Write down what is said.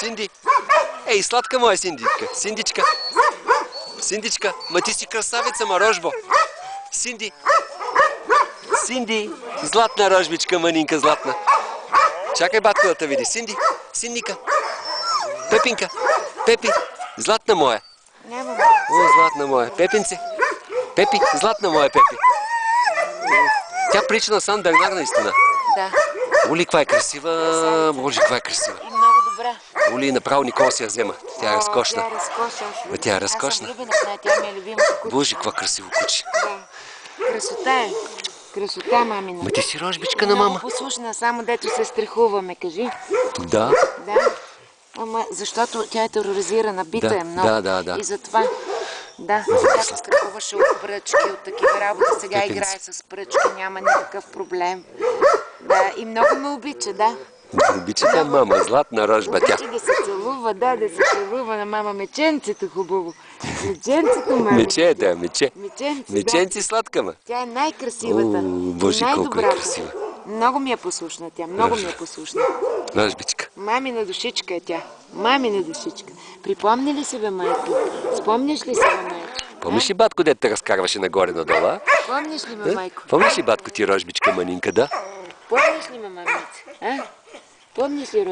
Синди! Ей, сладка моя Синдичка! Синдичка! Синдичка! Ма ти си красавица, ма рожбо! Синди! Синди! Златна рожбичка, манинка златна! Чакай батко да те види. Синди! Синдика! Пепинка! Пепи! Златна моя! О, златна моя! Пепинце! Пепи! Златна моя Пепи! Тя прилича на Сан Бернар наистина. Да. Оли, каква е красива! Боже, каква е красива! И много добра. Оли, направо Никола си я взема. Тя е разкошна. Тя е разкошна. Тя е разкошна. Аз съм влюбена в нея, тя ми е любимото куче. Боже, каква красиво куче. Да. Красота е. Красота, мамина. Ма ти си рожбичка на мама. Много послушна, само дето се страхуваме, кажи. Да. Да. Ама защото тя е тероризирана, бита е много. Да. И затова. Да, тя се страхуваше от пръчки, от такива работи. Сега играе с пръчки, няма никакъв проблем. Да, и много ме обича, да. Обича тя мама, златна рожба тя. Обича да се целува, да се целува на мама. Меченцето хубаво. Меченцето, мама. Мече, да, мече. Меченци, сладка, ма. Тя е най-красивата. Боже, колко е красива. Много ми е послушна тя, много ми е послушна. Рожбичка. Мамина душичка е тя. Мамина душичка. Припомни ли се, бе, майко? Спомняш ли се, бе, майко? Помниш ли батко, дето те разкарваше нагоре-надолу, а? Помниш ли, бе, майко? Помниш ли батко ти рожбичка, манинка, да? Помниш ли, ме, мамица? Помниш ли,